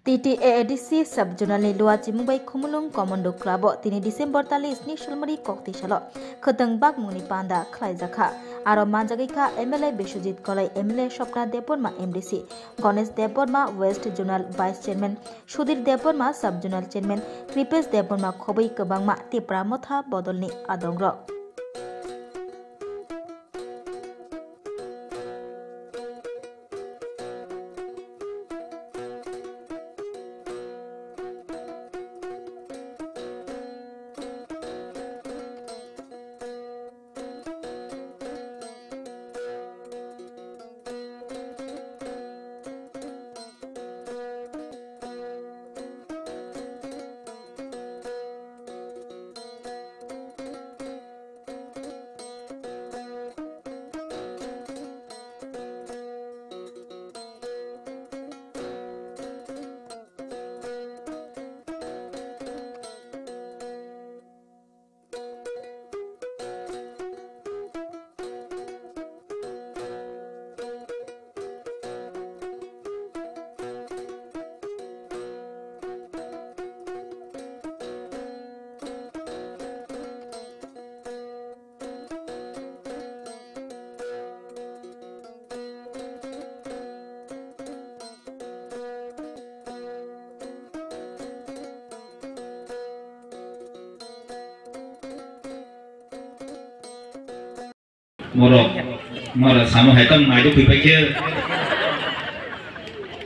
TTAADC Subjonal Luachi Mumbai Kumulung Commando Club Tini December Talis ni Shulmari Kokti Shalo Khotang Bak Muni Panda Khlai Jakha Aro Manjagika MLA Bishojit Kolai MLA Shopna Deborma MDC Ganesh Deborma West Zonal Vice Chairman Shudir Deborma Subjonal Chairman Kripesh Deborma Khobai Kabangma Tipra Motha Bodolni Adongro Moro sama haitam nai do pipai ke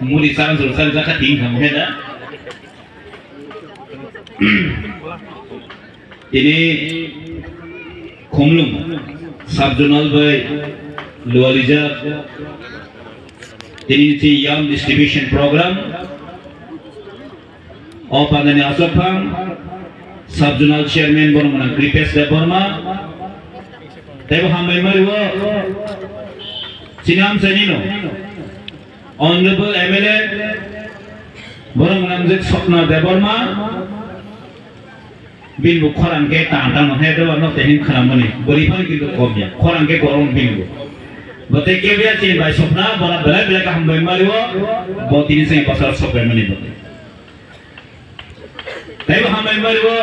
muri sarang sursan jaka ting kamu heda ini Kumlung Subjonal by Lualija ini si Yam Distribution Program Opadani Asopang Subjonal Chairman Boromana Kripesh Deborma Tebo hambai mariwo Sinam Senino Honorable MLA Borong Namjit Shopna Deborma Binbu Khoran ke tantang hedo no tehin kharamani Borifan kintu komya Khoran ke gorong binbu Bote kebya chin bai Shopna bona bela bela ka hambai mariwo Botini sing pasar Shopna mani bote Tebo hambai mariwo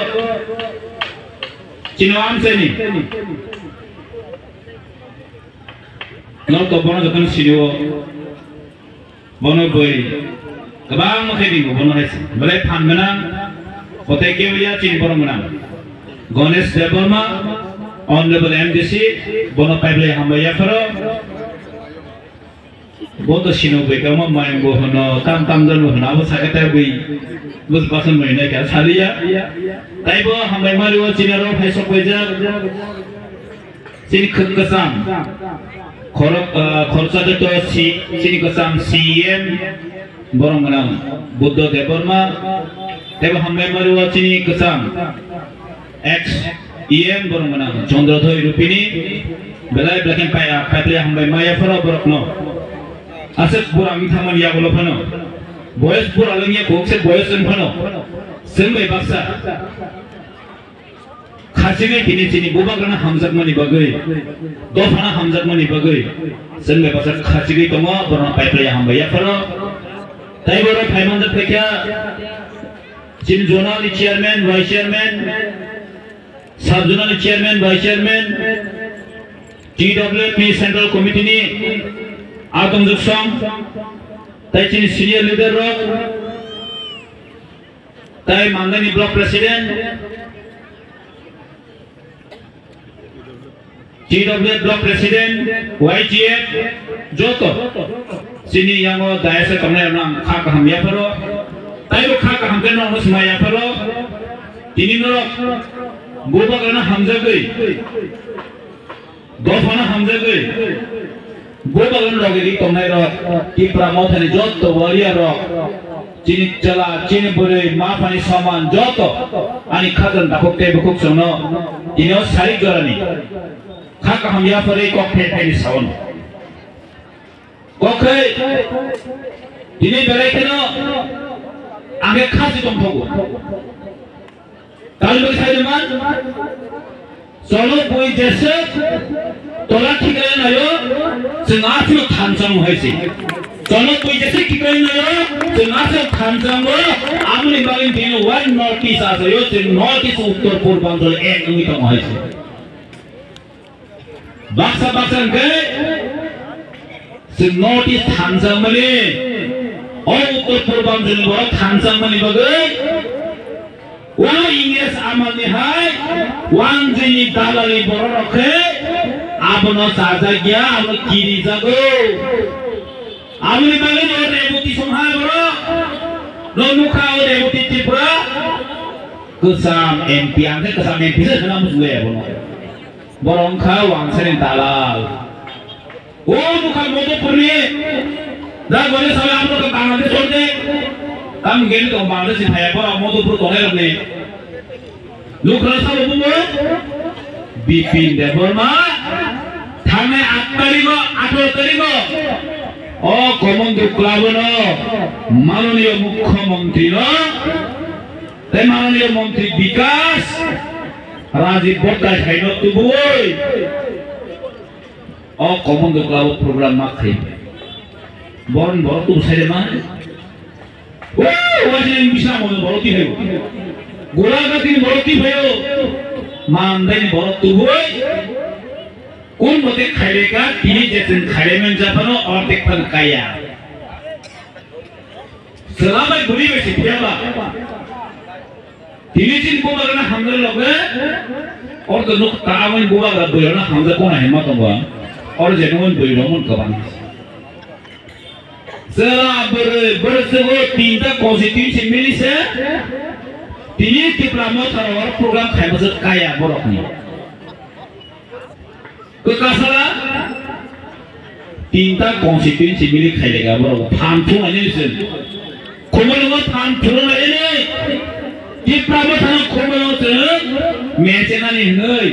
Chinam Seni Nol to bono jokan sirio bono boy kabang makhedi bono hes bale phan menang bote kebya chin bono menang Ganesh Deborma Honorable MDC bono paible hambaya faro boto sino be kama main bo hono tam jan hono abo sakata bui bus pasan maina ka salia taibo hambai mariwo chinaro phaiso koija chin khukasam Khorsa to sini kasam CM borong menang Buddha Deborma tebo hambai mariwa sini kasam X EM borong menang Chandradhoi Rupini belai belakang paiple hambai maya faro borokno asek borang thaman ya bolo phano boys bor alangya kokse boys en phano sembai baksa Khasine kini sini buba karena hamzat mani bagai, dofana hamzat mani bagai, sengai pasal khasigi tomo borong paiple yang hambaya faro, tapi borong paiman dah pekya, sini zonal chairman, vice chairman, subzonal chairman, vice chairman, TWP central committee ni, atom juksam, tapi sini senior leader rock, tapi Mandani block president. TW Block President, YGF, Joto, sini yang mau daya sekarang orang kah kami ya paro, tapi kah kah kami orang semua ya paro, ini norok, buka kerana hamzah gay, dofana hamzah gay, buka kerana lagi di tomai rok, di pramot hari Joto warrior rok, sini jala, sini boleh maafani saman Joto, ani kadan takut ke bukuk sono, ini orang sari garani. Kaka ham ya pare kok phe ni saun kokhe dini belai keno age khasi tom phogo kal bagi sai man solo boi jese tola thikare nayo sengati thansang hoise চলো তুই যেসে কি করে না তো নাসে খানজাঙ্গো আমনি বাগিন দিন one north east আছে यो north east উত্তর পূর্বাঞ্চল এক অন্যতম হয়েছে বাক্সা গে নর্থ ইস্ট খানজাঙ্গলে ও উত্তর পূর্বাঞ্চল বড় খানজাঙ্গলে বাগে ও ইংরেজ আমলে হয় ওয়ান জিনি দালালি বড় রাখে আপনো সাজা গিয়া আমরা কিরি যাগো আমলি বাগে নো রেবতী সংহার বড় নো মুখা ও রেবতী ত্রিপুরা কুসাম এমপি আনতে কুসাম এমপি সে নাম সুয়ে বড় বরংখা ওয়াংসেন দালাল ও মুখা মধুপুরি দা গলে সবাই আমরা তো বাংলাদেশ চলতে কাম গেল তো বাংলাদেশ ভাই বড় মধুপুর তোলে রে লোকরা সব বুবো বিপিন দেববর্মা থানে 8 তারিখ 18 তারিখ ও কমন্ডো ক্লাব ন মাননীয় মুখ্যমন্ত্রী ন তাই মাননীয় মন্ত্রী বিকাশ রাজীব বর্তায় খাইন তুবুই ও কমন্ডো ক্লাব প্রোগ্রাম মা খাই বরন বড় তু সাইরে মা ও ওয়াজে বিশা মনে বড়তি হইব গোলাগাতির বড়তি হইব মানদাইনি বড় তুবুই কোন মতে খাইলেকা তিনি যেতেন খাইলেমেন জাপানো অর্ধেক পান কায়া সালামাই ঘুরি বেশি ফেবা তিনি চিন কোবাগনা হামদের লগে অর্ধ লোক তাওয়াই কোবাগরা বইনা হামদে কোনা হেমা তবা और जेनवन बइरमन कबान सला बरसे वो तीनटा कॉन्स्टिट्यूएंसी मिली से तीन डिप्लोमा थावर प्रोग्राम खाइबजत काया बरखनि को कासला तीनटा कॉन्स्टिट्यूएंसी मिली खाइलेगा बरख फानथु आनिसन खमलंग फानथु लायने डिप्लोमा थाना खमलंग मेचेनानि हनै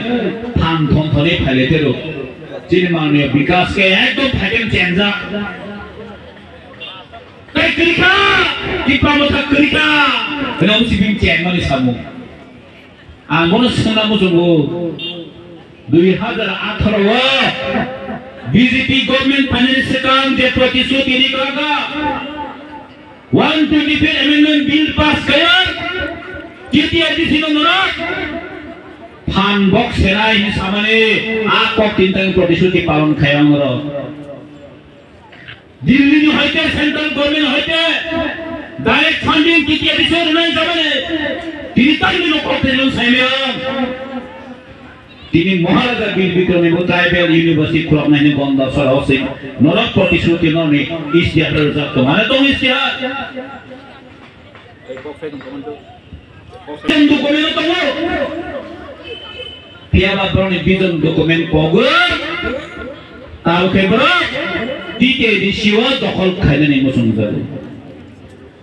फानथन थने फाइलेतेरो जिन माननीय विकास के एकदम फैशन चेंजा कई करिका डिप्लोमा करिका नम सिबिं चेन माने सामु आंगोन सोना मुजंगो 2018 बीजेपी गवर्नमेंट फाइनेंस सेक्टर जे प्रतिश्रुति निकागा 125 अमेंडमेंट बिल पास किया किती एडिशन नरक फान बक्स सेनाई सामने आकक तीनटा प्रतिश्रुति पालन खायांगर दिल्ली नि हयते सेंट्रल गवर्नमेंट हयते डायरेक्ट फंडिंग किती एडिशन নাই যাবে তিনি তাইলো করতেন সাইমিয়া তিনি মহারাজা বীর বিক্রমী ট্রাইবেল ইউনিভার্সিটি খুলনাইনি বন্ধ সরাসি নরক প্রতিশ্রুতি ননি ইস্তিহারের জাত মানে তো ইস্তিহার এই বক্সে কমেন্ট ডকুমেন্ট তো Tiada berani bidang dokumen poger, tahu kebra, tiga di siwa dokol kaya ni musuh jadi,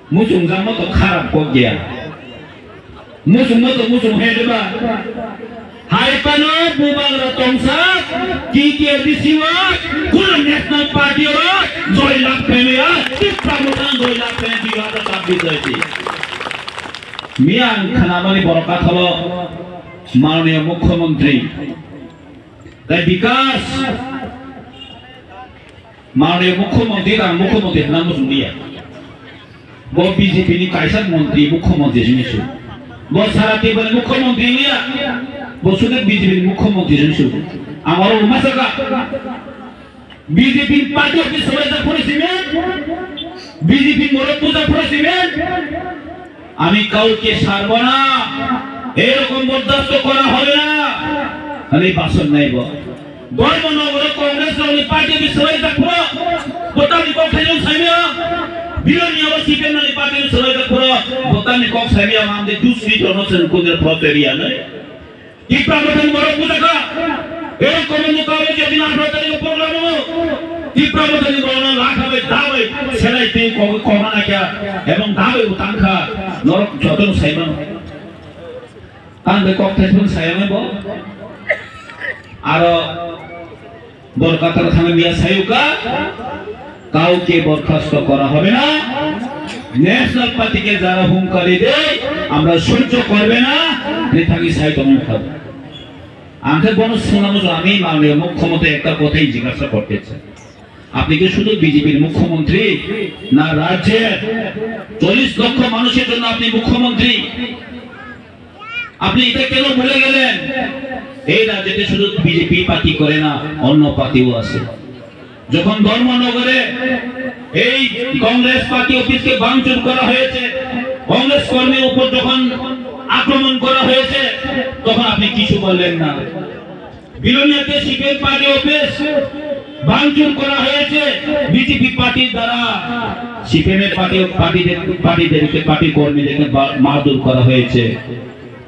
musuh zaman tu kharap pogia, musuh hedeba, hai pano bubang ratongsa, tiga di siwa, kulo national party orang, joy lap kaya, tiga musuh joy lap kaya tiga ada tapi jadi, mian kanamani borokat halo. माननीय मुख्यमंत्री विकास माननीय मुख्यमंत्री नाम सुनिया वो BJP नि कायसा मंत्री मुख्यमंत्री सुनिसु वो सारा टेबल मुख्यमंत्री लिया वो सुने बीजेपी मुख्यमंत्री सुनिसु आमारो मासका बीजेपी पार्टी के सभा प्रेसिडेंट बीजेपी मोर पूजा प्रेसिडेंट আমি কাউকে ছাড়ব না এরকম বরদাস্ত করা হবে না খালি বাসন নাইব ধর্মনগর কংগ্রেস ওই পার্টি সবাই দেখো বোতানি কক খাইজন সাইমিয়া বিরোধী অবস্থিতেন ওই পার্টি সবাই দেখো বোতানি কক সাইমিয়া আমাদের দুসরি জনসন কোদের প্রতেরিয়া নয় কি প্রাবধান বড় বুঝাকা এই কমিটি কাবে যেদিন 18 তারিখ প্রোগ্রাম হলো কি প্রাবধান বড় লাখাবে দাবে সেরাইতে কোনা না এবং দাবে উতাংখা নরক যতন সাইমান আন্দে ককথাইপন সাইমাব আর বরকাতার থামে মিয়া সাইউকা কাউকে বরখাস্ত করা হবে না ন্যাশনাল পার্টিকে যারা হুমকারি দেয় আমরা সহ্য করবে না নেতাগি সাইতম খাব আমাকে বড় শোনানো আমি মাননীয় মুখ্যমন্ত্রী একটা কথাই জিজ্ঞাসা করতে চাই আপনি কি শুধু বিজেপির মুখ্যমন্ত্রী না রাজ্যের 40 লক্ষ মানুষের জন্য আপনি মুখ্যমন্ত্রী? আপনি এটা কেন ভুলে গেলেন? এই রাজ্যে শুধু বিজেপি পার্টি করে না, অন্য পার্টিও আছে। যখন ধর্মনগরে এই কংগ্রেস পার্টি অফিসকে ভাঙচুর করা হয়েছে, কংগ্রেস কর্মীর উপর যখন আক্রমণ করা হয়েছে, তখন আপনি কিছু বললেন না। বিলোনিয়াতে সিপিএম পার্টি অফিস ভাঙচুর করা হয়েছে বিজেপি পার্টির দ্বারা। সিপিএম এর পার্টি কর্মীদেরকে মারধর করা হয়েছে,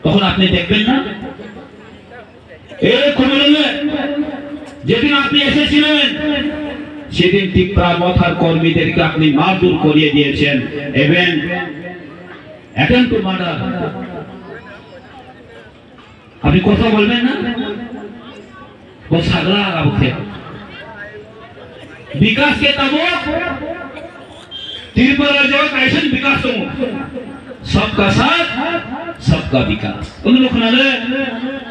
তখন আপনি দেখবেন না? এই কমলঙ্গে যেদিন আপনি এসেছিলেন, সেদিন টিপ্রা মথার কর্মীদেরকে আপনি মারধর করিয়ে দিয়েছেন। Attempt to murder. আপনি কথা বলবেন না? वो सगला थे विकास के तबो त्रिपुरा जो कैसे विकास हो, सबका साथ सबका विकास। उन लोग ने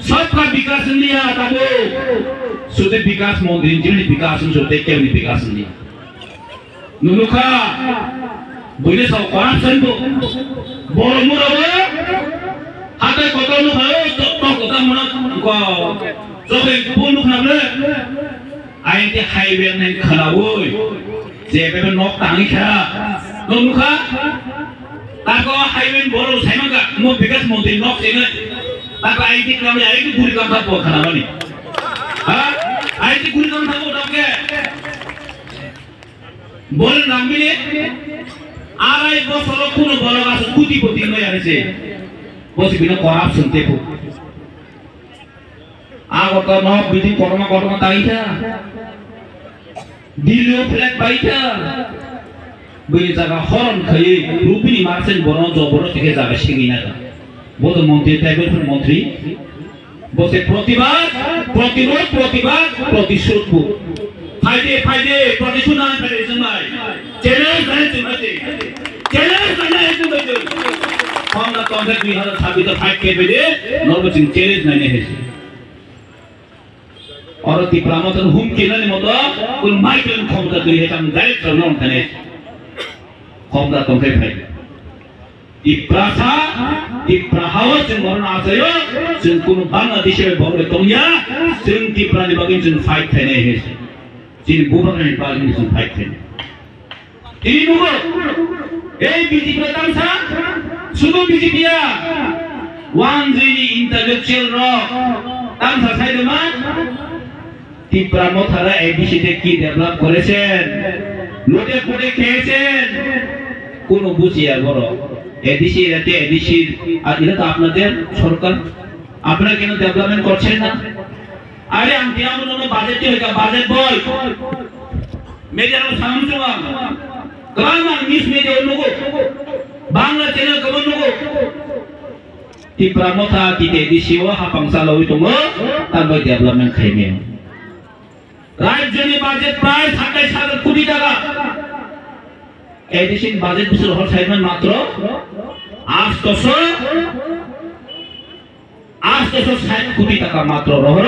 सबका विकास लिया तबो सुधे विकास मंत्री जिन्हें विकास सोते क्या उन्हें विकास लिया नुलुखा बोले सब करप्शन को बोलो मुराबो हाथे कोता नुखाओ तो कोता मुना को जो एक पुनुख नामले आयते हाईवे ने खलावोय जेबे नोक तांगी खा नुखा ताको हाईवे बोलो साइमका मो विकास मंत्री नोक सेने ताको आयते क्रामे आयते गुरी काम था खलावनी हां आयते गुरी काम था डके बोल नामिले आराई बसरो कुनो बलो गास कुटिपति नय आरेছে বসে বিনা করাপশন দেখো আগত ন বিধি কর্ম তাইটা দিলিও ফ্ল্যাগ পাইটা বই জায়গা হরন খাই রূপিনী মারছেন বড় জবর থেকে যাবে সিঙ্গিনা বড় মন্ত্রী টাইপের মন্ত্রী বসে প্রতিবাদ প্রতিরোধ প্রতিবাদ প্রতিশোধ ফাইদে প্রতিশোধ না পেলে সময় চ্যালেঞ্জ মানে আমরা তো 2026 ফাইট করবে যে নরবচিন চ্যালেঞ্জ নাই নেছে और तिप्रामतन हुम केननि मतो कुल माइकेल क्षमता तरी हेताम डाइरेक्ट नन थाने क्षमता तंखे फाइ तिप्राहाव जों मरन आछयो जों कुनु बांग्लादेशे भगले तंगिया जों तिप्रानि बागै जों फाइट थाने हेसे जिन बुबानि बागै जों फाइट थाने तिनि नुगो এই বিজেপি তামসা শুধু বিজেপিয়া ওয়ান জিনি ইন্টালেকচুয়াল র তামসা সাইদমা টিপ্রা মথারা এবিসিতে কি ডেভেলপ করেছেন, লোটে কোটে খেয়েছেন, কোন বুঝিয়া বড় এডিসি রাতে এডিসির আর এটা তো আপনাদের সরকার, আপনারা কেন ডেভেলপমেন্ট করছেন না? আরে আমি আমনো বাজেট হইকা বাজেট বই মেজারো সামজুয়া গ্রামার মিস মেজে অনুগো বাংলা চ্যানেল কমন অনুগো টিপ্রা মথা কিতে এডিসিও হাপাংসালো হইতমো তারপর ডেভেলপমেন্ট খাইবে। রাজ্যনি বাজেট প্রায় 27,000 কোটি টাকা, এডিসিন বাজেট বছর হল সাইমান মাত্র 860 কোটি টাকা মাত্র রহর,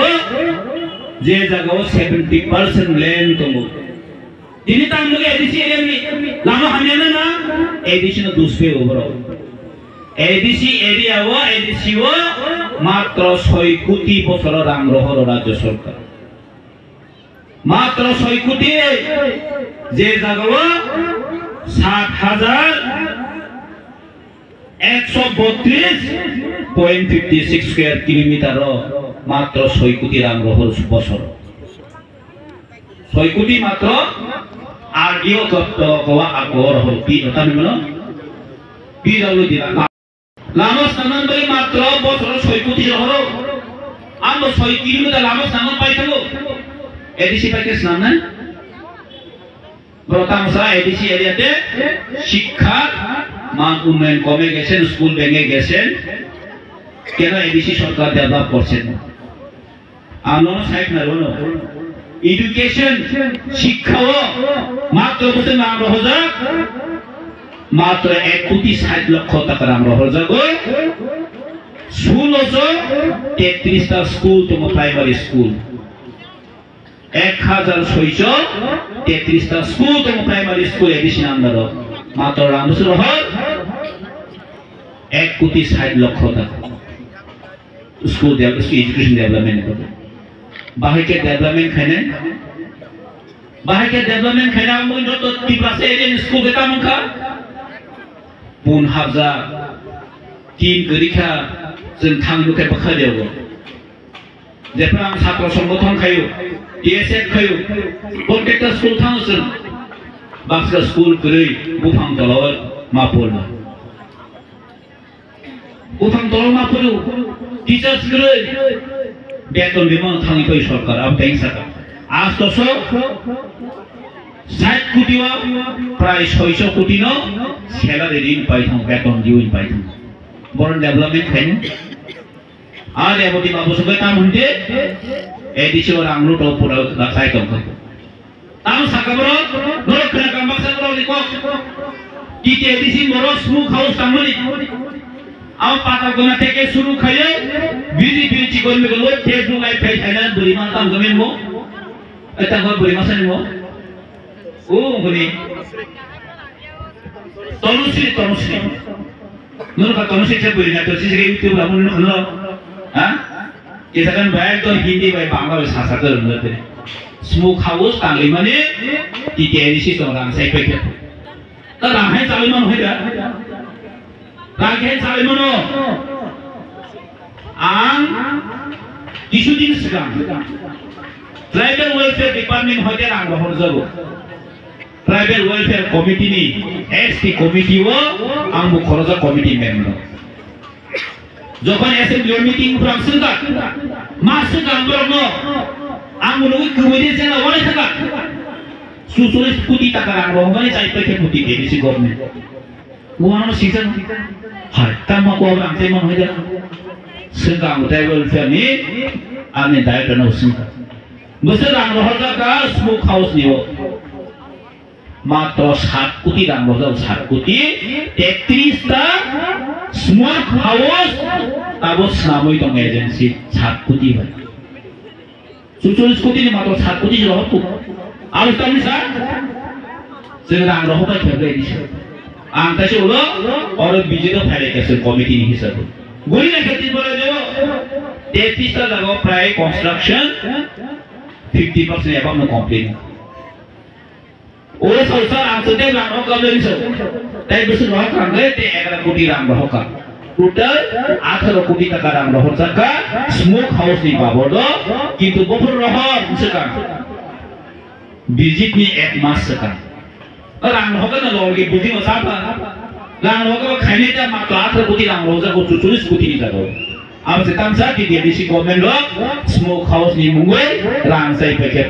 যে জায়গাও 70% ল্যান্ড তমু তিনি তার মধ্যে এডিসি এরিয়া লামা হামিয়ানা না এডিসিন দুসপে ওভার এডিসি এরিয়াও এডিসিও মাত্র 6 কোটি বছর রাং রহর রাজ্য সরকার মাত্র 6 কোটি, যে জায়গাও 7,132.56 স্কয়ার কিলোমিটার মাত্র 6 কোটি রাং রহর বছর 6 কোটি মাত্র। আর ইও কত কোয়া আগর হতি তানি মনো পিডব্লিউ দিলা লামা স্থানন বলি মাত্র বছর 6 কোটি রহর আমরা 6 কিলোমিটার লামা স্থানন পাইতাগো এডিসি প্যাকেজ নাম না প্রথমসা এডিসি এরিয়াতে শিক্ষা মান উন্নয়ন কমে গেছে, স্কুল ভেঙে গেছেন, কেন এডিসি সরকার ডেভেলপ করছে না? আনো সাইড না রনো এডুকেশন শিক্ষাও মাত্র বছর নাম রহজা মাত্র 1 কোটি 60 লক্ষ টাকা নাম রহজা গো স্কুল হচ্ছে 33টা স্কুল, তোমার প্রাইমারি স্কুল 1633টা স্কুল দङ प्राइमारी स्कुल एडिसन आन्दार मात्र रामबसुर हर 1 कोटी 60 लक्ष टाका स्कुल एजुकेशन डेभलपमेन्ट गर्दै बाहेके डेभलपमेन्ट खाइना मुइनो त तिब्रासे एरिया स्कुल गेता मंखा पुन हाबजा तीन गरिखा जों थांनुखे बखादेव जेफ्रा आं छात्र संगठन खायो टीएसएफ खायो प्रत्येकटा स्कुल थांसों बाक्सा स्कुल गरै बुफां दलाव मापुरना बुफां दलाव मापुर टीचर्स गरै बेतन बिमान थांनि फै सरकार अब बैंक सरकार आज तो 60 कोटी प्राय 600 कोटी न सैलारी ऋण पाइथां बेतन दिउन पाइथां बरन डेभलपमेन्ट खाइनो आज एबोदि बाबुसुगे ताम हुन्थे एडिसो रांगलु तो पुरा लाखाय दंखो ताम साकाबरो नर खोना गामबाक्साबरो लिखो टीटी एडिसि मरो स्मुक हाउस तामनि आव पाता गना टेके शुरू खायो बीजेपी चिकन मेगलो फेसबुक लाइव फाइ थाइना बोरिमा ताम गमेन मो एता गो बोरिमा सानि मो ओ गनि तनुश्री नरका तनुश्री से बोरिना तो सिसे यूट्यूब ला मुन न हां किसानन भाई तो हिंदी भाई बांग्ला भाषा कर नते स्मुक हाउस तांगले माने टीटी एडिसि तो रां साइ फैखे त रांहाय चालैमान होइदा रांहाय चालैमानो आं किछु दिन सिगां ट्राइबल वेलफेयर डिपार्टमेंट होते रां बहर जाबो ट्राइबल वेलफेयर कमिटी नि एसटी कमिटी वो आं बु खरजा कमिटी मेम्बर जखन एसेम्बली मीटिंग फ्राम सुगा मासुगा आंबरनो आंगुनु कुबेदि जेना वले थाका 40 कोटी टाका रां रंगानि जायफोरखे कोटी एडिसि गभर्नमेन्ट मुवानो सिजन हाय तामा को आं तेमन होइदा सुगा ट्राइबल वेलफेयर नि आंनि डाइरेक्टर न सुगा बोसोर रां रहरगा का स्मुक हाउस नियो मात्र 7 कोटी रां रहरगा 7 कोटी 33 टा स्मुक हाउस ताबो सामै दं एजेन्सि 7 कोटी भाइ 40 कोटी नि मात्र 7 कोटी रहतो आरो तामि सा जों रां रहबाय थाबाय दिस आं तासे उलो और बिजेद फाइलेकेसन कमिटी नि हिसाब गरि राखति बोले जो 33 टा जागा प्राय कन्स्ट्रक्शन 50% एबाव न कमप्लीट ओरे संसार आंसते रां रहका सो ताइ बोसोर रहखांगे ते 11 कोटी रां रहका टोटल 18 कोटी टाका रां रहरजाका स्मुक हाउस नि बाबद किन्तु बफर रहर सका बिजित नि 1 मास सका रां रहका न लगे बुद्धि मसाफा रां रहका खाइने ता मात्र 18 कोटी रां रहजाको 40 कोटी नि जागो अब से तामसा कि एडिसि गभर्नमेन्ट लो स्मुक हाउस नि मुंगै रां साइ पेकेट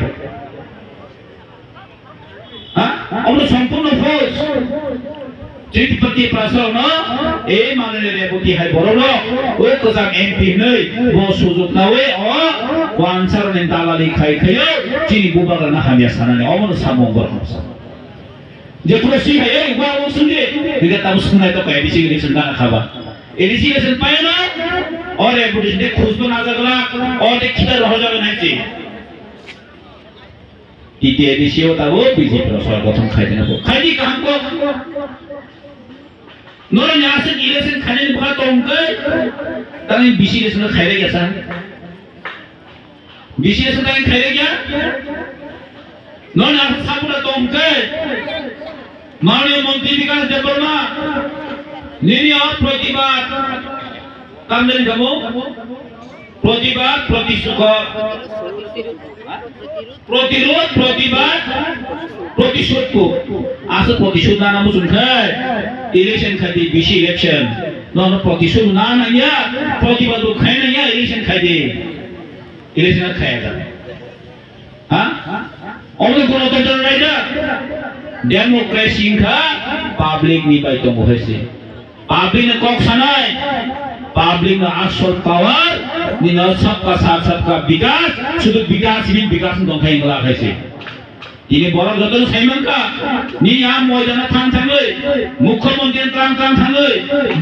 हां अब सम्पूर्ण फोर्स त्रिपति प्रासंग ए माननीय रेबती हाय बरनो ओ कजाम एमपी नै बो सुजुग नावे अ वानसार ने दालालि खाइ खायो चिनि बुबागा ना हामिया सानाने अमन सामंग बरखसा जेफोर सी हाय वा ओ सुनदे दिगा ताबो सुनाय तो एडिसि इलेक्शन दाना खाबा एडिसि इलेक्शन पाएना और ए बुदिस दे खुजबो ना जागला और दे खिता रह जाबे नाइछि टीटी एडिसि ओ ताबो बीजेपी सरकार गठन खाइदेना खाइदि काम को नोर न्यासे इलेक्शन खाने बुखा तोंकै तानि बिसि इलेक्शन खाइरे गेसा बिसि इलेक्शन तानि खाइरे गया नोर न्यासे सापुरा तोंकै माननीय मंत्री विकास देबबर्मा निनिया प्रतिबाद कामदेन गमो प्रतिबाद प्रतिरोध प्रतिबाद प्रतिशोध को आसो प्रतिशोध ना नाम सुनखाय इलेक्शन खाती बिसि इलेक्शन नन प्रतिशोध ना नया प्रतिबाद खाय नया इलेक्शन खादे इलेक्शन खाया जा हां अमल गणतन्त्र रायदा डेमोक्रेसी का पब्लिक नि बाय दङ होसे पब्लिक ने कक सानाय पब्लिक ने आसल पावर नि न सबका साथ सबका विकास शुद्ध विकास नि विकास दंखाइ मला खायसे ini borok jotono saimangka ni am moidana thangoi mukhyamantri thangoi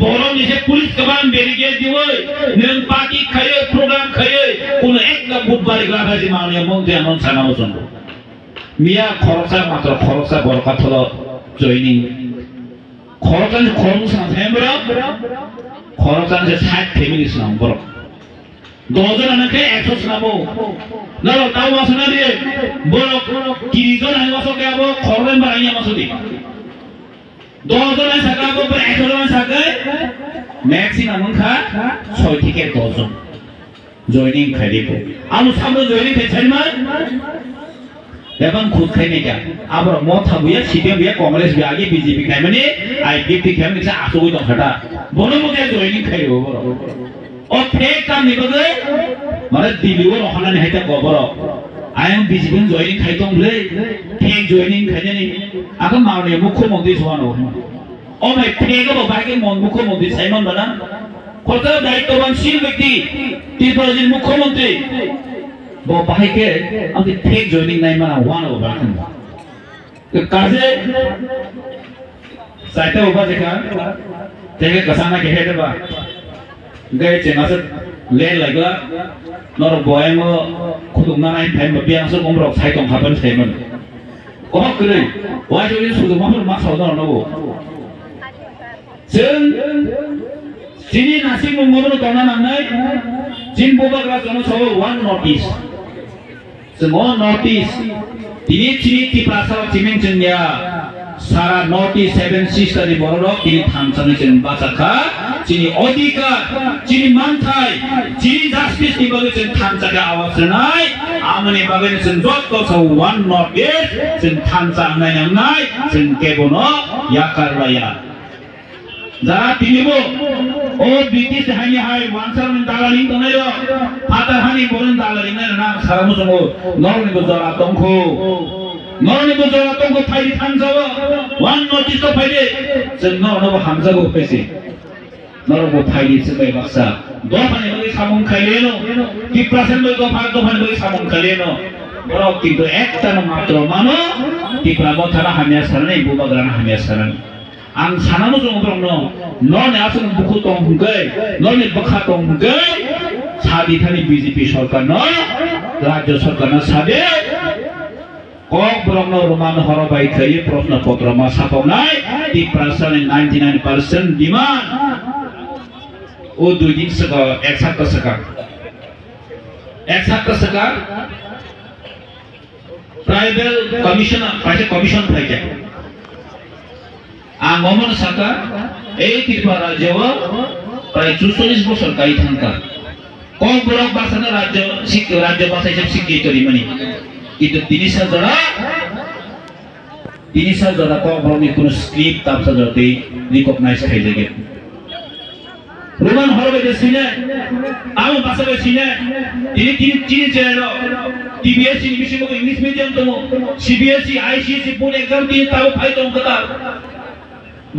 borok ni se police kaban barricade dioi neng party khaye program khaye kono ekta budbar গ্রাফাজি মাননীয় মন্ত্রী আনন্দ সানাও চন্দ্র মিয়া খরচা মাত্র খরচা বড় কথা হলো জয়নিং খরচা সামরা খরচা 60 ফ্যামিলি সাম বড় 10 জন আনকে 100 সামো না তাও মাসনা দিয়ে বড় 30 জন আনকে মাসকে আবো খরচা বাড়াইয়া মাসদি 10 জন সাকাবো 100 জন সাকায় ম্যাক্সিমাম খা 6 থেকে 10 জন জয়নিং খাইবো আমি সামনে জয়নিং খাইছাইমা এখন খুদ খাইনে যা আবার মথা বুয়া সিপিএম বুয়া কংগ্রেস বুয়া আগে বিজেপি খাই মানে আইপিএফটি খাই মানে আসুই দখাটা বনমতে জয়নিং খাইবো বড় ও ফেক কাম নিবগে মানে দিলিও রখানানি হাইতা গবর আইএম বিজেপি জয়নিং খাইতং বলে ফেক জয়নিং খাইনি আগে মাননীয় মুখ্যমন্ত্রী সওয়ানো ও ভাই ফেকও বাইকে মুখ্যমন্ত্রী সাইমন বানা কলকাতা দায়িত্ববানশীল ব্যক্তি ত্রিপুরার মুখ্যমন্ত্রী বাহিকে আমি ফেক জয়নিং নাই মানে ওয়ান ওভার তো কাজে সাইটা ওভার দেখা থেকে কসানা কে হেডবা গে চেনাস লেন লাগলা নর বয়ম খুদুমনা নাই টাইম বিয়াংস গমরক সাইতং হাবন সাইমন কহ করে ওয়াই জয়নিং সুদুমাফোর मा সাউদার নবো जों Sini nasi mengurus karena nanai, jin buka kelas karena sawo one notice, semua notice. Ini di pasal cimen cenja, sara notice 7 tadi borok, ini tangsan cen basaka, sini odika, sini mantai, sini justice di bagian cen tangsan awas senai, amani bagian cen jod kau sawo one notice, cen tangsan nai yang nai, cen kebono yakar raya. Zara tinibo, oh British hani hai, wansar mendalalin to nayo, father hani bolen dalalin na na saramu songo, norni bo zara tongko faidi thansawa, one notice to faidi, sen no hamza go pesi, nor bo faidi sebai baksa, do hani bagi samung khaileno, ki prasen bagi do hani bagi samung khaileno, borok kintu ekta no matro mano, ki prabotara hamya sarane, ibu bagrana hamya sarane. Ang sanamo jongbrong no ne asun buku tong gai no ne bakha tong gai sadi thani BJP Sarkar no রাজ্য সরকার na sade kok brong no roman horobai khai প্রশ্ন পত্র ma saponai di prasan 99% demand o dui din saka 1 saka tribal commission থাকে Angomon saka, Tiripura Rajawa, প্রায় 44 বছর কাই থাকা কম বড় ভাষা রাজ্য রাজ্য ভাষা হিসেবে স্বীকৃত মানে কিন্তু 30,000 জোড়া কম বড় কোন স্ক্রিপ্ট তাপসা জোড়াতে রিকগনাইজ খাই লাগে রোমান হরবে সিনে আম ভাষা সিনে তিনি চিনি চ্যানেল টিবিএসসি নিবিসিব ইংলিশ মিডিয়াম তো সিবিএসসি আইসিএসসি বোর্ড এক্সাম দিয়ে তাও ফাইট কথা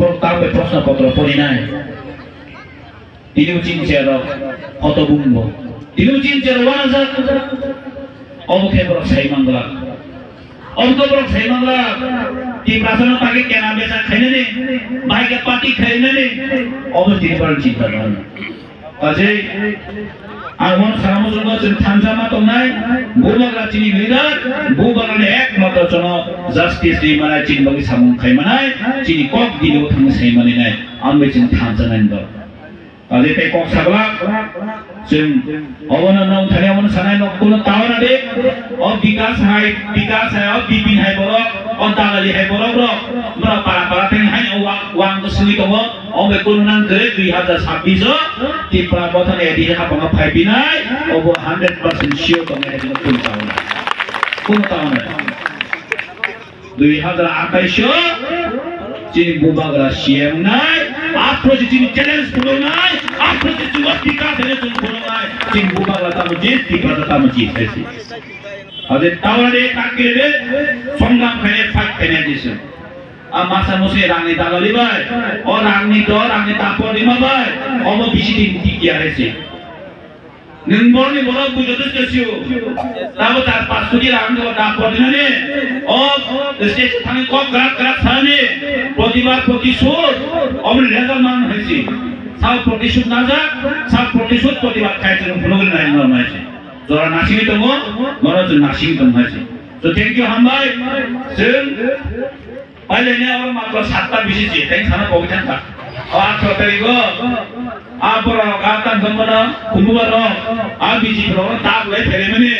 বড় তারপরে প্রশ্নপত্র পড়ি নাই তিনিও চিনছেন কত গুণ তিনিও চিনছেন 1000 অমুখে বড় সাই বাংলা অন্ত বড় সাই বাংলা কি প্রাচীন তাকে কেনা বেচা খাইনে নে বাইকে পার্টি খাইনে নে অবস্থিত বড় চিন্তা করেন কাজে আগমন সারামজন্য থানজামা তো নাই বুবাগা চিনি লিডার বুবাগানে একমাত্র জন জাস্টিস দি মানে চিনবাগি সামুং খাই মানায় চিনি কক দিলেও থাং সাই মানে নাই আমি চিন থানজানান দ কাজে তে কক সাগলা जों अवना नाम थाने अवना सानाय नकुल तावना दे अ विकास है अ बिपिन है बरो अ दालाली है बरो बरा पारा तें हाय वांग को सुनि दङ अ बे कुलनां करे 2026 तिप्रा बथन एदि हापंगा फाइबिनाय अब 100% सियोर दङ एदि कुल तावना 2028 चिनी बुबागरा सीएम नाय आपरो चिनी चैलेंज पुरो नाय आपरो चिनी वस्तिका देने तुम पुरो नाय चिनी बुबागरा तामु जे तिप्रा तामु जी हैसी अदे तावरे ताकिरे संग्राम खाने फाइट खाने दिसो आ मासा मुसे रांनि दालालि बाय अ रांनि तापर रिमा बाय अब बिसि दिन टिकिया हैसी Ningborni bola bujotu kesiu, tahu tak pas kudi orang tu tak pernah ni, oh stage thani kok gerak thani, प्रतिबाद प्रतिशोध, और लेकर मान है सी, साल प्रतिशोध नाजा, साल प्रतिशोध प्रतिबाद खाए तो लोग नहीं नॉर्मल है सी, जोरा नाशिंग तो मरो तो नाशिंग तो है सी, तो thank you हम भाई, सिर्फ पहले ने और मात्र 7 बिजी सी, thank खाना पहुँचन था, और आप तो को आप और आकांत संबंध कुंभवारों आप बिजी करो ताप ले फेरे में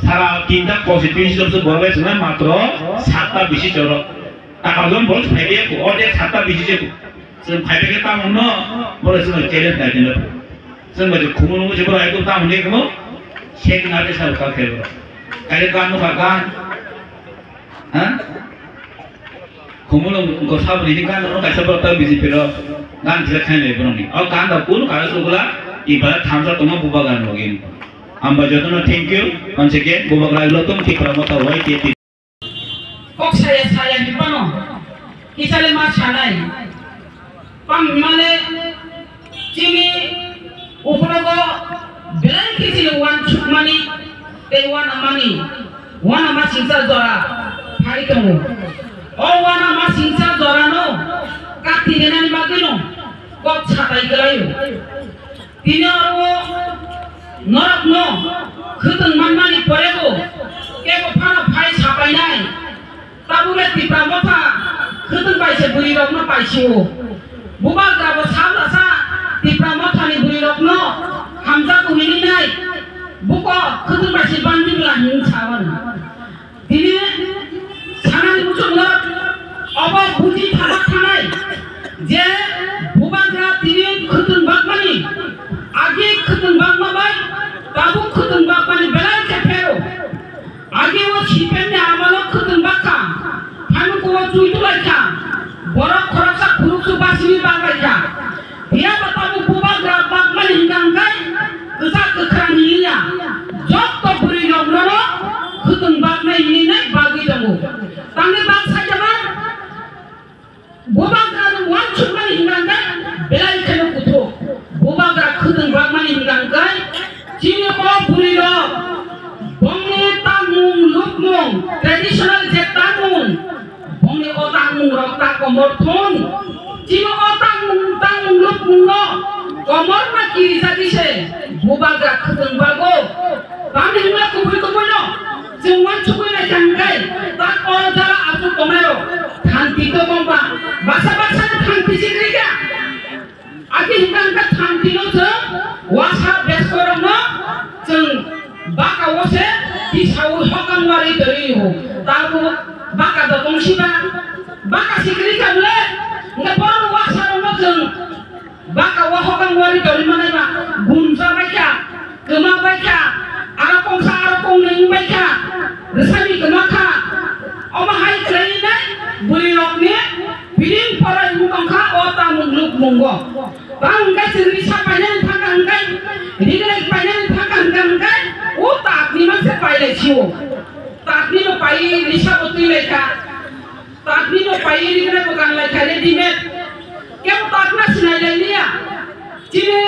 सारा तीन तक पॉजिटिव जब से बोले सुना मात्रो 7 बिजी चलो ताकतों बोल फेरे को और एक 7 बिजी चलो सुन फेरे के ताम उन्नो बोले सुना चैलेंज नहीं देना सुन बच्चे खुमों में जब आए तो ताम उन्हें करो शेक नाटे साल का खेलो कैसे काम नो काकान हाँ खुमों को साब नहीं kan orang कैसे bertahan busy ferro kan bisa kene beroni. Au kan da pun kalau sugula ibarat hamsa toma bubagan login. Amba jotono thank you once again bubagan lotum ki pramota wai ti. Kok saya di pano. Kisale ma chanai. Pam mane chimi uparago belan kisile wan chukmani te wan amani. Wan ama sinsa dora phai kamu. O wan ama sinsa dora no kati denan bagino kok chatai gelayu tini orwo norak no khudung manmani porego keko phana phai chapai nai tabule tipra motha khudung pai se buri rok no paisiu buba grabo samla sa tipra motha ni buri rok no hamza ko hini nai buko khudung pai se bandi bla hin chawan tini sanani muchuk norak aba buji thaba thanai je bubagra tini khudun bakmani age khudun bakmabai tabu khudun bakmani belai ke phero age wo chipen ne amalo khudun bakka hamu ko chuitu laika bora khorasa khuruksu basini bagaika dia batamu bubagra bakmani hingangai kusa kekrani ya jok to buri nomro khudun bakmai ini nai bagi damu tangi bak saja bubagra wan chukmani hingangai belai keno kuto bubagra khudung bagmani hingangai chini ko buriro bongni tamung lukmung traditional je tamung bongni o tamung rokta komor thon chini o tamung lukmung no komor ma kiri sadise bubagra khudung bago bangni hingla kuburi no jengwan chukmani hingangai tak o jara asu komero thanti to bomba basa thanti sikriga agi hinggan ka thanti no je wasa beskorong no jeng baka wose di sawu hokang wari dari ho tabu baka do tongsiba baka sikriga bule nggak perlu wasa no jeng baka wa hokang wari dari mana ba gunsa baca kema baca arakong sa arakong ning baca resami kemaka oma hai klaina buri rokne pilih para ibu kangka ota mungluk monggo bangga sendiri siapa yang thangangkai digelai panjang thangangkai utak ni masih paile siu tak ni no pai risa putri leka tak ni no pai digelai bukan leka ready made kem tak na sinai lenia cine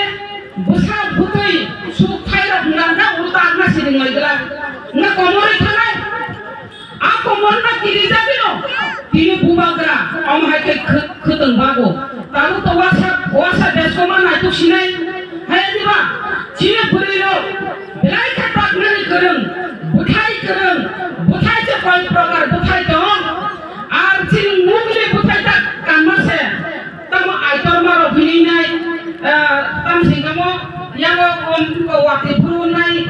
besar putri sukai rok nganga utak na sining lagi nggak komori thangai aku mana kiri jadi no kiri bubagra om hai ke khudung bago tahu to wasa desko mana itu sinai hai diba cine buriro belai katak nani kereng buthai je koi progar buthai dong ar cine mugli buthai tak kanmase tamo aitor maro bini nai tam singamo yang om ko wati puru nai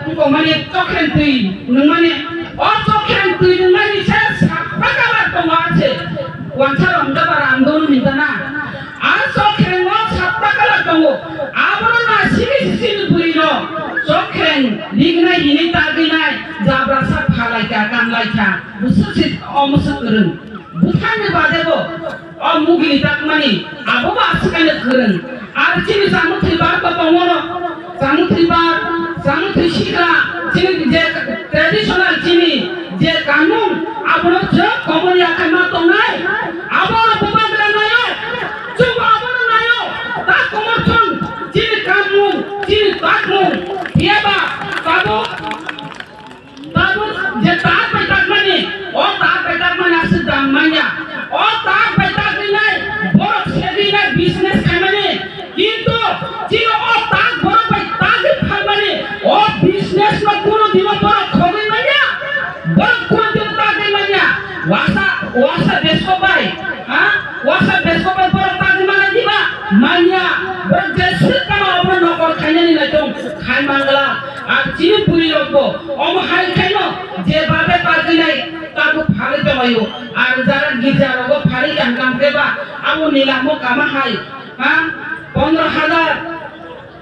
ko mane tokren tui nungmane Otokren tu ini mani saya bagaimana pengajar wancar orang barang dulu mintana asokren orang bagaimana tunggu abang nasi sini burino sokren ligna ini tagina jabrasa phalai kan laika bususit omusuk keren bukan ni badebo mugili tak mani abu basukan keren arcini samu tibar kepengono samu tishika cini je tradisional cini je kanun abang je komori akan matong nai abang bubagra nayo coba abang nayo tak komor thon cini kanun cini business khamane kintu chino o tag boro bai tag khamane o business ma kono dino boro khogai manya boro kono dino tag manya wasa besko bai ha wasa besko bai boro tag mana diba manya boro jesu kama obro nokor khainani na jong khai mangala আর চিনি পুরি রাখবো অম high খাইনো যেভাবে পারবে নাই তাকে ফাড়ে দেবাইও আর যারা গির্জা রাখবো ফাড়ি কাম দেবা আমু নিলামো কামা হাই হ্যাঁ 15,000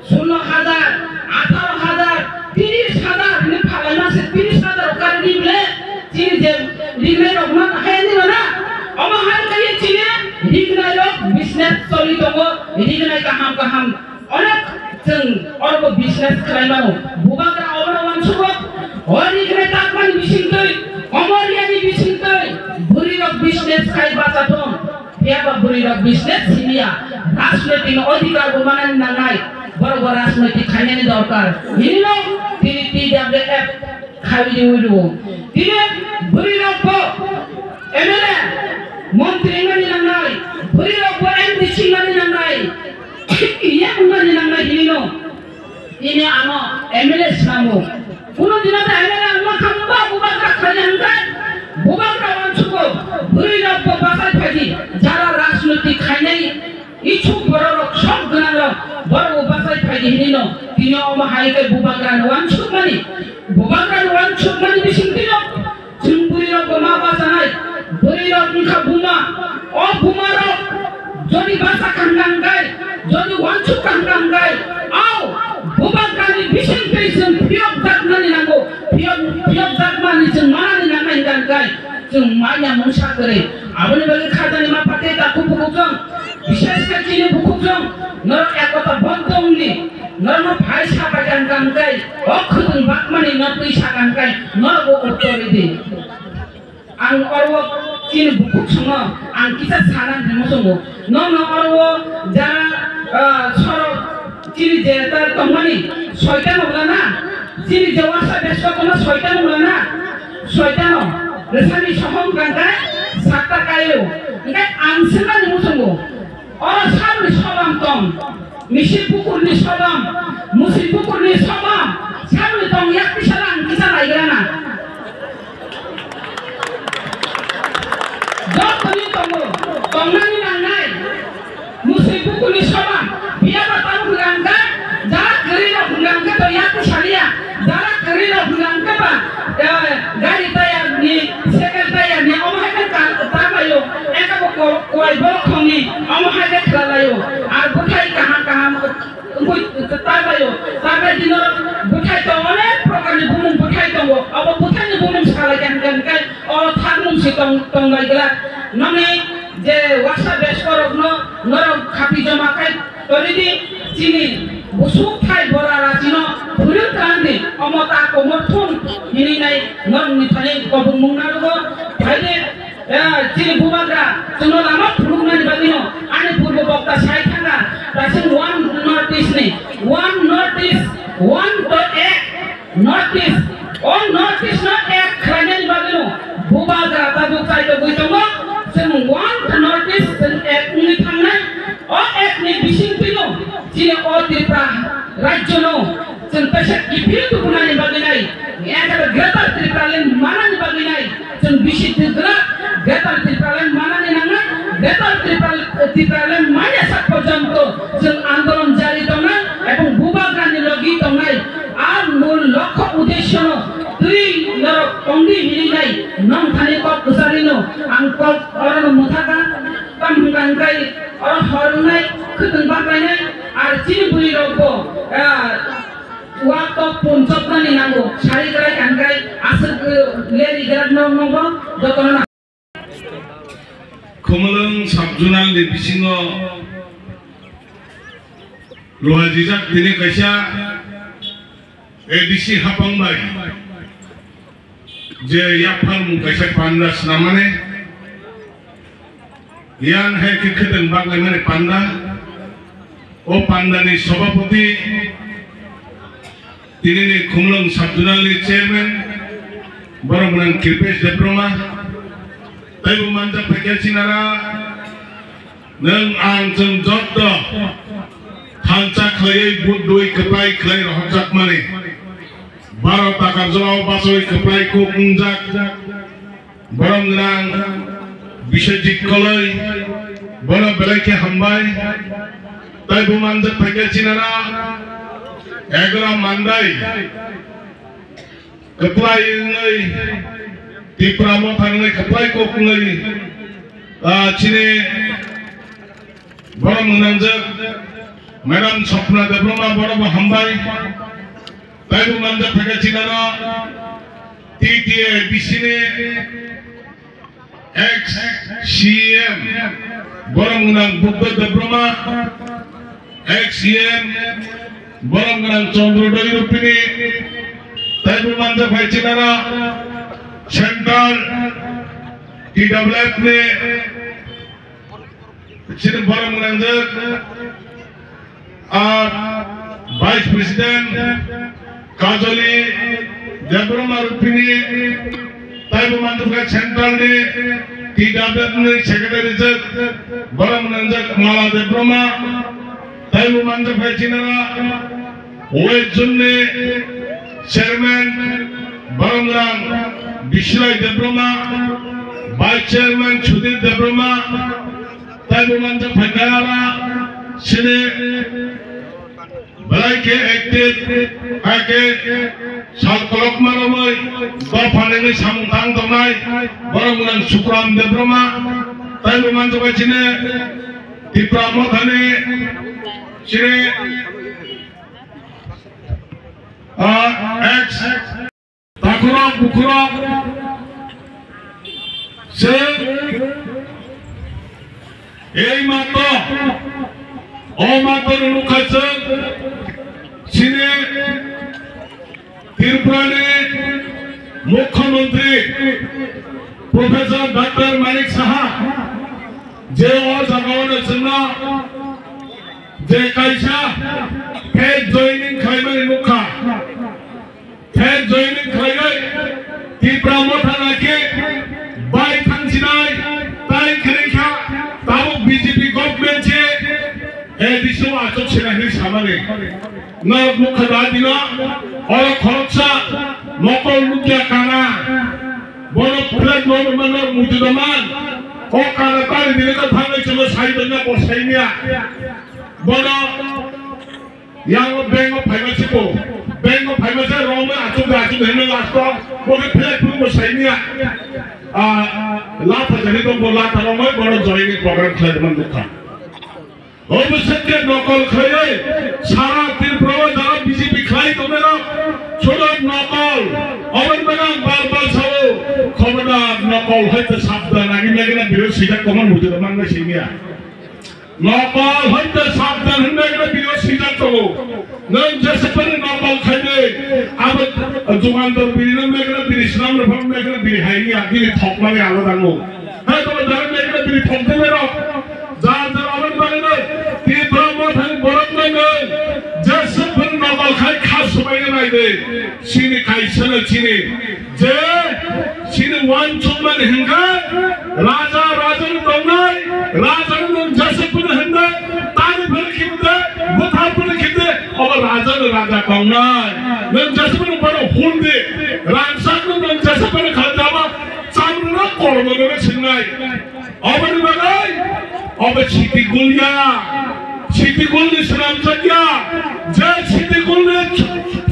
16,000 18,000 30,000 নি ফাড়ে মাসে 30,000 ওকারে দিলে চিনি যে দিলে রকম হাই দিও না অম হাই খাই চিনি রিগনাই লোক বিজনেস চলি দব রিগনাই কাহাম অনেক जों अरबो बिजनेस खालामनांगौ बुबाग्रा अबरावान सुबक हरिग्रे ताकमान बिसिंतै अमरियानि बिसिंतै बुरिरक बिजनेस खाइ बाजाथं बेबा बुरिरक बिजनेस सिनिया राजनैतिक अधिकार बमानानि नांनाय बरग राजनैतिक खायनानि दरकार हिनो तिनि टिडब्लिउएफ खाबिदि उइदु तिनि बुरिरक एमएलए मन्त्री मानि नांनाय बुरिरक एमडीसी मानि नांनाय iya ungani nangna hino ini ano MLA samu kuno dinata MLA amma khamba bubakra khajanga bubakra wanchuko burina basai phadi jara rajnaitik khainai ichu borok sob ganalo boro basai phadi hino tino oma haike bubakra wanchuk mani bisintino chungburiro goma basanai buriro nikha buma o bumaro jodi basa kangangai jodi wanchuk kangangai au bubakrani bisintaisun piok dakmani nango piok dakmani jeng manani nangai gangai jeng maya mungsa kare aboni bagi khajani ma pate ta kubukujong বিশেষ করে চিনি বুকুজং নর একতা বন্তংনি নর ন ভাই সাকা gangai অখুদুন বাকমানি ন পয়সা gangai নর bo uttore di ang orwo চিনি বুকুক সঙ্গ ang kita sanan demosungo no orwo jara soro চিনি যেটা তমানি শয়তান হলো না চিনি জওয়াসা বেশক কোন শয়তান হলো না শয়তান রেসানি সহং gangai সাতটা Caio ইকা আনসেনা demosungo orang sabri sabam tong, misi pukur ni sabam, musi pukur ni sabam, sabri tong yak pisaran kita lagi mana? Jauh ni tongo, tongan ni nangai, musi pukur ni sabam, biar batang berangkat, jarak kerja berangkat tu yak pisaria, jarak kerja berangkat apa? Gari tayar ni, sekal tayar ni, omah kan tabayo, eka koi bolok ni, omah kan kelalayo, ar bukai kaham ungkui tabayo, tabai di nor bukai tu oleh program ni bumum bukai tu, apa bukai ni bumum sekali kan kai, oh thanum si tong lagi lah, nami je wasa beskorok nor kapi jama kai, tori di sini busuk kai borara cino, buruk kandi, omah tak omah thun, ini nai nor ni thani kobung mungnarugo, thani চিনি বুবাগ্রা চুনো লামা ফুলুকনা নিবাদিনো আনি পূর্ব বক্তা সাই থাকা তাসিং one north east নি one north east one তো এক north east ও north east না এক খাইনে নিবাদিনো বুবাগ্রা তাবুক চাইতো বইতঙ্গ जों ওয়ান নর্থ ইস্ট जों এক নি থাংনাই ও এক নি বিসিং পিনো চিনি ও ত্রিপুরা রাজ্য নো जों পেশা কিপিল তুকুনা নিবাদিনাই একারে গ্রেটার ত্রিপুরালেন মানা নিবাদিনাই जों বিসি Tripura Getar Tripalan mana ni nangai? Getar Tripalan mana sak porjanto jeng andolon jari tongai, ebong bubagan ni logi tongai. Ar mul lokho udesyo no, tui norok tongdi hirinai, nong thani kop kusarino, angkol orang muthaga, kamhungangkai, orang horungai, khutun bakanai, ar cini buri roko, waktu puncak nani nango, sari kerai kangkai, asal leri gerak nonggo, jokono. Kumulang sabjunal di bisingo loa jijak dini kaisa edisi hapang bai je yapal mu kaisa pandas namane yan hai kiketen bagai mane panda o panda ni sabapati tini ni kumulang sabjunal ni chairman borong menang Kirpesh Debroma Tayo manja pakai cinara neng ang jeng jodoh hancak klei budui keplai klei rohjak mani baro takar jauh basoi keplai kukungjak borong nang bisejit koloi bono belai ke hambai tai bumanjak pakai cinara egra mandai keplai ngai tipramo thangai keplai kukungai cine borong nangjak Madam Sopna Debroma Boroma Hambai Taibu Manja Pagachinana TTA Bisine ex CM Borongunang Buddha Debroma ex CM Borongunang Chondrodoi Rupini Taibu Manja Pagachinana Central TWF ne Sini Borongunang Vice President Kajoli Debroma Rupini Taibu Mantuka Central ni TWF ni Secretary Borom Nanjak Mala Debroma Taibu Mantuka Cinara Wejun ni Chairman Borom Rang Bishlai Debroma Vice Chairman Chudit Debroma Taibu Mantuka Kayara Sini balai ke aktif ake salkolok maramai bapanengi samtang tomai barangunan Sukram Debroma Taibu Mantuka Cine Tipramo Thane Cine ex Takurok Bukurok se ei mato Omator Lukaseng Sini Tirpurani Mukhyamantri Professor Dr. Manik Saha Je Jagawan Sena Je Kaisa Paid joining Khaimani Mukha Paid joining Khaigai Tipramo Thanake Bai Thangsinai Tai Khrikha Tabuk BJP government che Edisho Achok Sirani Samane Na Mukhadadina Ora Khorcha Mokol Mukya Kana Bono Plat Bono Manor Mujudaman O Kana Tari Dineka Thane Chalo Saidanya Bosainia Bono Yang Bengo Paimachipo Bengo Paimacha Roma Achok Achok Hene Lasto Bono Plat Bosainia Lata Janito Bolata Roma Bono joining program Khadman Dukha অবশ্যই নকল খাই সারা ত্রিপুরা যারা BJP খাই তোমরা ছোট নকল অবর্তমান বারবার সব খবরদার নকল হইতে সাবধান আগে লাগে না বিরোধ সেটা কমন হতে মানবে সিনিয়া নকল হইতে সাবধান হইতে একটা বিরোধ সেটা তো নন যেসে পরে নকল খাইলে আবার জোগানদার বিরিনাম মেগনা বিরিশনাম রফম মেগনা বিরি হাইনি আগে ঠকমানে আলাদা নো হ্যাঁ তোমরা যারা মেগনা বিরি ঠকতে বেরো যার যার অবর্তমানে Tipramo Thang Borok Nangal Jasad Pun Nokol Khai Khas Subayna Naide Sini Kaisana Sini Je Sini Wan Chumman Hinga Raja Rajan Tongnai Rajan Nun Jasad Pun Hinga Tari Pun Khimde Buthar Pun Khimde Oba Rajan Raja Tongnai Nun Jasad Pun Baro Hundi Ransak Nun Jasad Pun Khaldama Chamna Kormana Singai Oba Nibagai Oba Chiti Gulya Chiti Gulya Sram Chakya Je Chiti Gulya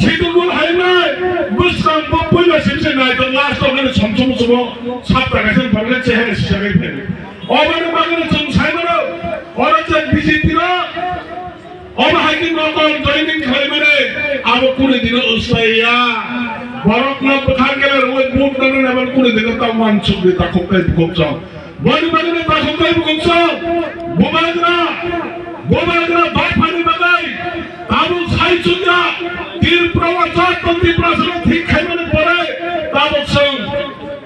Chiti Gul Hainai Buskam Popuya Simsenai The last of the Samsung Sumo Sapta Gasan Parle Chehe Sishagai Pene Oba Nibagai Chum Saimaro Ora Chak BJP Ra Oba Haiki Nokol Joining Khaimane Abo Kune Dino Ustaya Borok Na Buthar Kela Roe Boot Nana Never Kune Dino Taman Chukri Takokai Bukopchong Bani Bagane Takokai Bukopchong Bobagra Bapani Bagai Tabu Sai Chukya Tirpura Chat Tanti Prasana Thik Khaimane Pore Tabu Song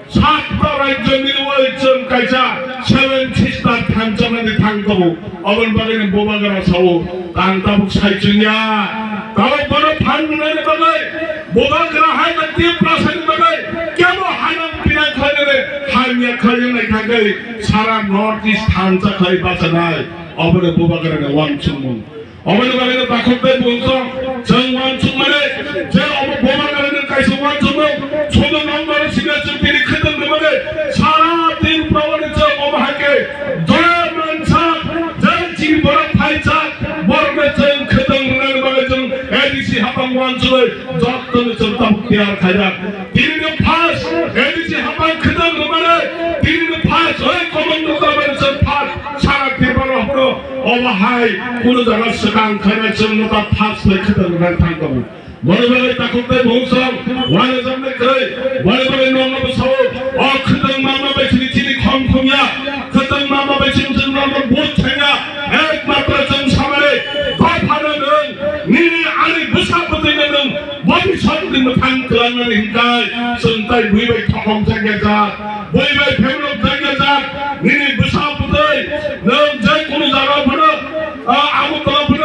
Sakta Rajya Nirwaichon Kaisa 7 Sister Thanchamani Thangkabu Aban Bagane Bobagra Sao Tang Tabu Sai Chukya Tabu Poro Phangunane Bagai Bobagra Hai Tirpura Sai Bagai Kemo Hanam Pinai Khaimane 하이미야 커리는 가게 사람 노티스 탄자 거의 바사나이 어머니 보바가는 왕충문 어머니 바가는 바코때 본성 정왕충만에 제 어머 보바가는 가이서 왕충문 초등 남바를 시가쯤 비리 크던 그만에 사람들 프라원에 저 어머하게 도야만차 저 지금 버럭 팔짝 버럭에 저 크던 그만에 바가 좀 에디시 합방 왕충을 저었던 저 땀띠야 가자 비리는 파스 에디시 합방 크던 그만에 비리는 파스 어이 고문도 가면서 저 파스 사람들 바로 앞으로 어머하이 꾸르다가 스강 가면 정노다 파스를 크던 그만에 탄거고 머리바에 딱국대 봉성 완해sam내 그래 머리바에 농업을 사오 크던 마마베 지리지리 콩콩이야 크던 마마베 지리지리 농업을 못하냐 액마트라 좀 사마리 파파는 니네 안에 무사부터는 머리 선들면 단그라는 힘까 선따이 무이바이 턱공장계자 무이바이 배우록장계자 니네 무사부터 넌제 꾸르다가 부르 아무것도 부르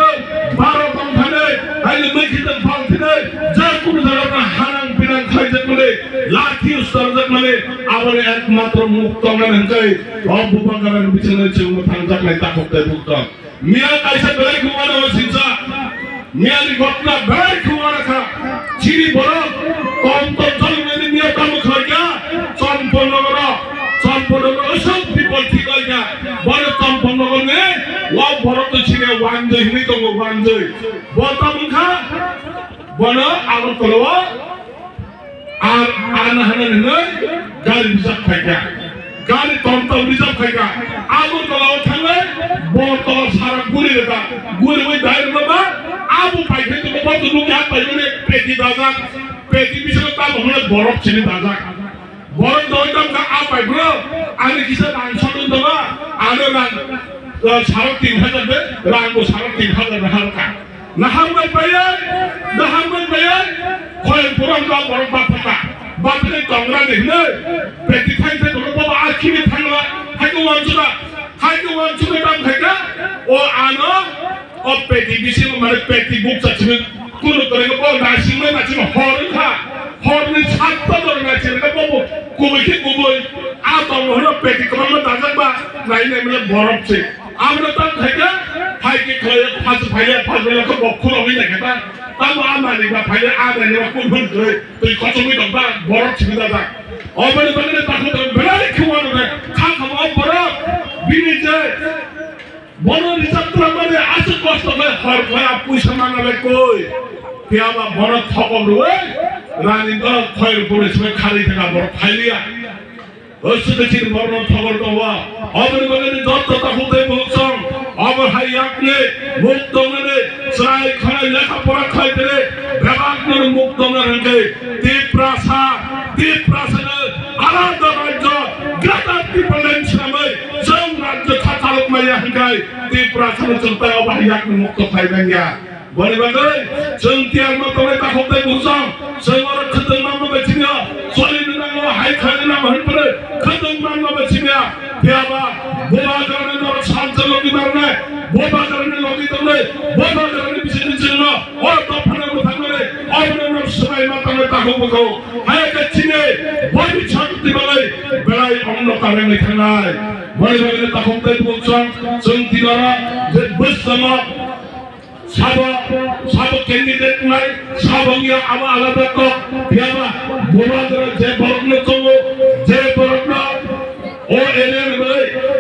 바로 공판에 아니 먹히던 방티네 제 꾸르다가 하랑 비난 카이제꾸네 라티우스 떨어졌네 아버리 액마트라 묵동하는 거이 부방가라는 미치는 지금 당장에 딱국대 묵동 미안까지 베라이 그만하고 진짜 미안이 겁나 베라이 그만하까 지리 벌어 꼼꼼 정면이 미안 까먹 거냐 점포너거라 어서 비벌티 거냐 머리 점포너거네 와 벌어도 지네 완전히 힘있던 거 완전히 뭐 따문가 뭐너 아무 거로와 안 하는 애는 가리 비작하냐 가리 덤덤 비작하냐 아무 거라고 타면 뭐 또 사람 구리다 구리 왜 나이를 봐봐 아무 파이트도 못 봐도 누구 아빠 이번에 빼기 다작 빼기 비슷한 땀 오늘 버럭치는 다작 버럭 너희들 다 아빠 그러 아니 기사 난 서른다가 아는 사람팀 하던데 라고 사람팀 하던데 할까 나 한번 봐야 나 한번 봐야 과연 보람과 버럭 바쁘다 바쁘는 동그라미 힘을 빼기 타이트 도로 봐봐 아키미 타노가 하이고 원주다 하이고 원주를 담가니까 아너 빼기 미시는 말에 빼기 목자치는 꾸르거리고 뭐 나시면 나치면 허는 샷떠더러 나치니까 뭐 꾸물기 꾸물 아동으로 빼기 그만만 나장봐 나이 내면 뭐럽지 아무래도 되냐 하이기 거의 파스 파이야 파스를 뭐 구렁이 되겠다 나도 아마니가 파이야 아마니가 꾸물 그 거점이 던다 뭐럽집니다 어머니 방에 딱 메라리 키워놓네 카카오 뭐럽 미니제 뭐는 리잡들한 말에 아주 거스터가 거야 뿌셔만 나랬고 비아마 뭐는 턱으로 라닌가 거의를 보내시면 가리대가 뭐로 관리야 어스드치는 뭐는 턱으로 와 어머니 방에는 너떴다 후대 목성 어머 하이약네 목동안에 스라이카나 야카포라카이들의 배방도는 목동안에 디프라사는 아라다발저 그라다 디플렌치남의 정란저 카탈로그마야 한가이 디프라사는 정따가 하이약는 목동카이뱅야 머리박을 정띠할 목동에 딱 후대 목성 성어를 크던 맘마 배치며 소리는 나고 하이카이는 나고 헐프를 크던 맘마 배치며 비아바 모바가라는 너로 산정업이 다르네 모바가라는 놈이 다르네 모바가라는 미치는 지는 또 파나고 당근에 어머니는 수마이 마땅을 따고 보고 하얗게 치네 머리 차고 뛰어가이 베라이 엉록가랭이 타나이 머리박을 딱 후대 목성 정띠나라 멋성어 사복 갱리된 날 사복이야 아마 알아봤고 비아마 모바가라 제 버럭 넣고 제 버럭 넣 에레는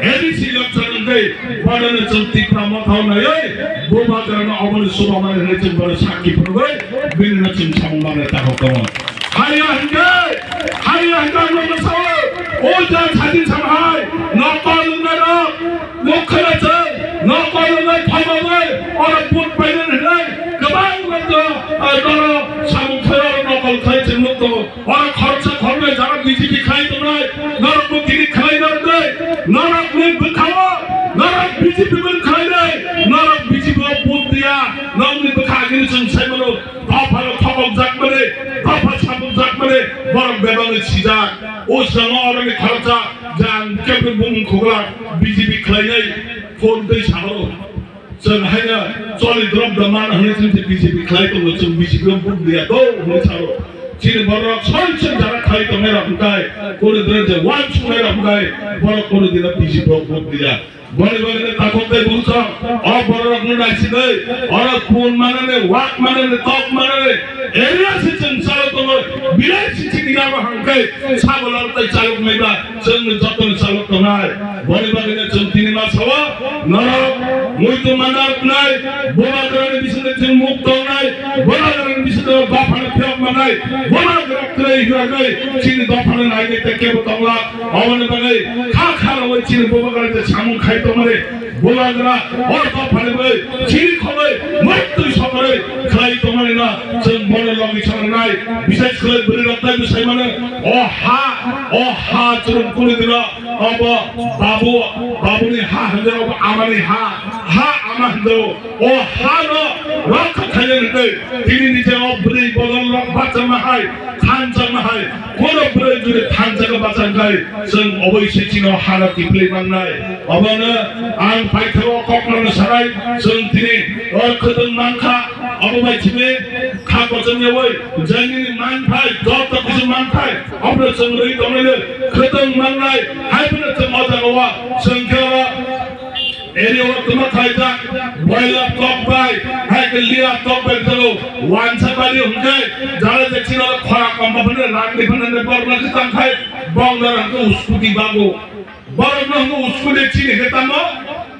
에디시 역사는데 바다는 좀 띠프라 못하나요? 모바가라는 어머니 수박만을 해준 거를 사기 부르고 민는 좀 참만 했다고 거면 하이한가 넘어서 오자 사진 참하이 너 꺼는 나라 못 커놨어 너 꺼는 날 파먹을 어느 붓바이는 해라 그만 먼저 너로 사무처럼 너걸 가이지 못도 어느 거쳐 걸면 자라 뒤집이 가이도 날 너로 묻기니 가이 너는데 너랑 왜 불카워 너랑 비집이면 가이네 너랑 비집이가 못돼야 너는 그 가기는 좀 세면으로 덮어로 터벅작만에 덮어 차벅작만에 뭐랑 매방을 시작 오시장어 어른이 가르쳐 장 깨끗 몸 고그라 비집이 가이네 폰들 샤로 전 하냐 쫄이 드럼 더만 하는 좀 비집이 가이도 뭐좀 비집이 못돼야 너 오늘 샤로 Ciri borok sonsen jara khai to mera bukai kore dire je wan mera bukai borok kore dira biji borok dira bore bore takot dai bulsa o borok nu naisi dai ora phone manane wak manane top manane area sichen salo to bilai sichen dira ba hangkai sabolal tai chaluk meba jeng joton chaluk to nai bore bore jeng tini mas hawa narok muito mandar nai bola garane bisne jeng mukto nai bola garane bisne bafane phek manai bola garane hirai cini bafane nai te kebo tongla awone bagai kha kha ro cini boba garane samu khai to mare bola gara or bafane bagai cini khoi maitu sakare khai to mare na jeng bole logi sang nai bisesh kore buri ratai bisai mane o ha churun kore dira aba babu ni ha handero amani ha amando o ha no rock khale ne tini nije o buri bodol bacha mahai khanja mahai kono buri jure khanja ka bacha gai jeng oboi sechino hala kiple manai abana ang paithro kokno sarai jeng tini o khadang mangkha abai chime kha bachan yoi jangni manphai dot ta kusu manphai abra sangrei tomele khadang manai haibna chamaja wa sankara area waktu makaiza boila top by haikelia top by talo wansa bali hungai jala jechina khara kamba bane rangni bane borna ki tangkhai bongdar hangu uskuti babu borna hangu uskuti chini hetamo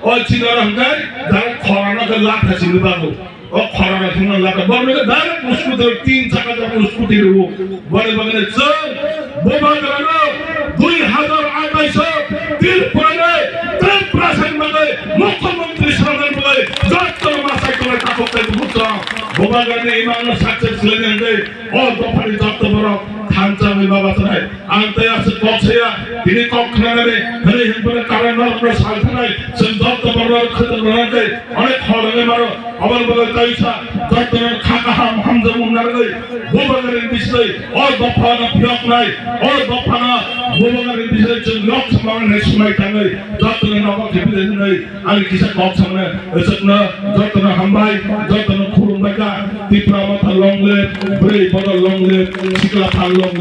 o chidar hungai jala khara na ka lakha chini babu o khara na thuna lakha borna ka direct uskuti 3 chaka jaka uskuti ru bale bagane chang boba garano 2028 til pone 3% mane मुख्यमंत्री सरकार बोले जत्तो मासा कोले ताकोते बुझा Boba गर्ने इमानला success लेने गए और दोफारी जत्तो बरो खानचा में बाबा तनाय आंते आसे कोछया दिने कोखनाले हरे हिंदुले कारण नर सालथनाय सं जत्तो बरो खतर बनाते अनेक खलले मारो अबर बगल तैसा जत्तो खाका हमजा मुन्नार गए बोबा गर्ने बिसले और दोफाना फियक नाय और दोफाना बोबा गर्ने बिसले जन लक्ष माने सुनाय थाङै जत्तो नबा खेपिले नै ani kisah kok sana esokna jotna hambai jotna khurung baca tipra mata long le brei pada long le sikla long